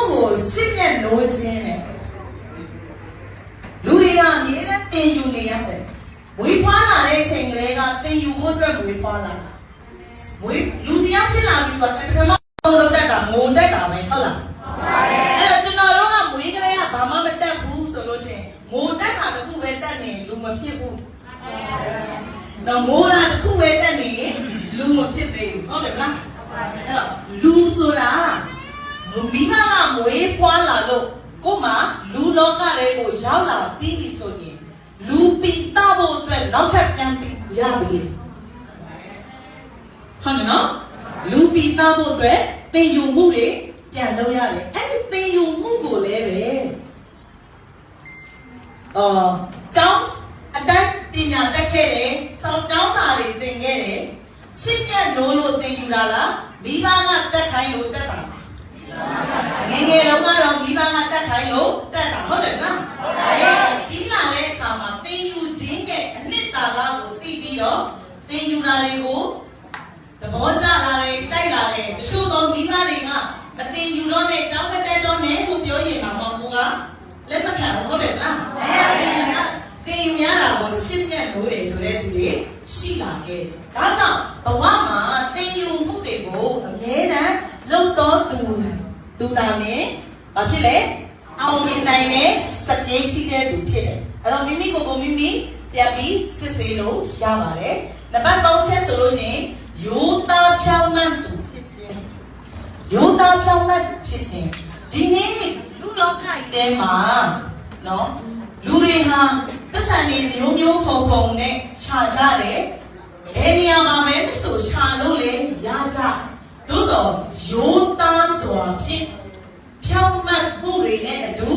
ကိုရှင်းရက်လို့ခြင်းနဲ့လူတွေကအမြဲတမ်းတင်ယူနေရတယ်ဝေးဖွာလာတဲ့အချိန်ကလေးကတင်ယူဖို့အတွက်ဝေးဖွာလာတာဝေးလူတရားဖြစ်လာပြီးတော့ပထမဆုံးလုပ်တတ်တာငိုတတ်တာပဲဟုတ်လားအဲ့တော့ကျွန်တော်တို့ကမွေးကလေးကဘာမှမတတ်ဘူးဆိုလို့ရှိရင်ငိုတတ်တာတစ်ခုပဲတတ်နေလူမဖြစ်ဘူးတော့ငိုတာတစ်ခုပဲတတ်နေလူမဖြစ်သေးဘူးဟုတ်တယ်မလားအဲ့တော့လူဆိုတာမိဘကမွေးဖွာလာလို့ကို့မှာလူလောကတွေကိုရောက်လာပြီးပြီဆိုရင်လူပိတဖို့အတွက်နောက်ထပ်ပြန်ရပြီဟုတ်နော်လူပိတဖို့အတွက်တင်ယူမှုတွေပြန်လုပ်ရတယ်အဲ့ဒီတင်ယူမှုကိုလည်းပဲကျောင်းအတန်းပညာတက်ခဲ့တယ်ကျောင်းစာတွေသင်ခဲ့တယ်ရှင်းပြလို့တင်ယူတာလားမိဘကတက်ခိုင်းလို့တက်တာလားငယ်ငယ်တော့ကတော့မိဘကတက်ခိုင်းလို့တက်တာဟုတ်တယ်လားကြီးလာတဲ့အခါမှာတင်ယူခြင်းရဲ့အနှစ်သာရကိုသိပြီးတော့တင်ယူတာတွေကိုသဘောကျလာတယ်ကြိုက်လာတယ်တချို့သောမိဘတွေကမတင်ယူတော့နဲ့ကြောင်းတက်တော့နဲ့လို့ပြောရင်တော့ကိုကလက်မခံဟုတ်တယ်လားတင်ယူရတာကိုရှင်းပြလို့တယ်ဆိုတဲ့သူတွေရှိလာခဲ့တယ်ဒါကြောင့်ဘဝမှာတင်ယူမှုတွေကိုအမြဲတမ်းလုပ်တော့သူတာနဲ့ဘာဖြစ်လဲအောင်မြင်နိုင်တဲ့စကေးရှိတဲ့သူဖြစ်တယ်အဲ့တော့မိမိကိုယ်မိမိပြန်ပြီးစစ်ဆေးလို့ရပါတယ်နံပါတ်3ဆက်ဆိုလို့ရှိရင်ယောသားဖြောင်းမှန်သူဖြစ်ခြင်းယောသားဖြောင်းမှန်ဖြစ်ခြင်းဒီနေ့လူလောကထဲမှာနော်လူတွေဟာပတ်စံတွေမျိုးမျိုးဖုံဖုံနဲ့ခြာကြတယ်ဘယ်နေရာမှာပဲမဆိုခြာလို့လေရကြသို့တော့ယောသားဆိုတာဖြစ်ဖြောင်းမှတ်မှုတွေနဲ့အတူ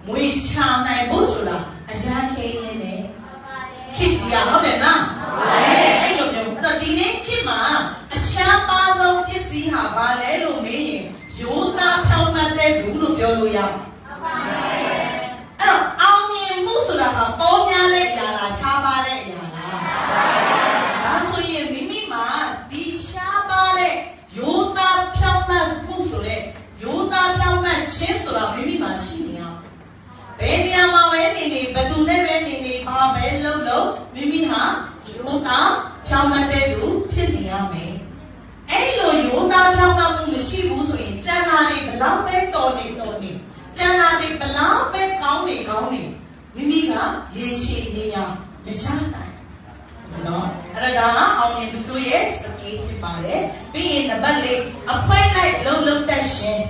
မွေချနိုင်ဖို့ဆိုတာအရန်ခဲရင်းနဲ့ခေတ်ကြီးရဟုတ်တယ်နော်အဲ့လိုမျိုးတော့ဒီနေ့ခေတ်မှာအရှားပါဆုံးပစ္စည်းဟာဘာလဲလို့မေးရင်ယောသားဖြောင်းမှတ်တဲ့သူလို့ပြောလို့ရအောင်အဲ့တော့အောင်မြင်မှုဆိုတာကပေါ်များတဲ့အရာလားခြားပါတဲ့အရာလားဒါဆိုရင်မိမိမှာဒီရှားပါတဲ့ယောသားဖြောင်းမှတ်မှုဆိုတဲ့ယောသားဖြောင်းမှတ်ခြင်းဆိုတာမိမိမှာရှိနေအောင်ဘယ်နေရာမှာပဲနေနေဘယ်သူနဲ့ပဲနေနေဘာပဲလုပ်လို့မိမိဟာယောသားဖြောင်းမှတ်တဲ့သူဖြစ်နေရမယ်အဲ့လိုယောသားဖြောင်းမှတ်မှုမရှိဘူးဆိုရင်ကျန်တာတွေဘလောက်ပဲတော်နေကျန်တာတွေဘလောက်ပဲကောင်းနေမိမိကရေရှည်နေရမရနိုင်နော်အဲ့ဒါကအောင်မြင်သူတို့ရဲ့စကေးဖြစ်ပါတယ်ပြီးရင်နံပါတ်4အဖွဲလိုက်လုံးတတ်ရှင်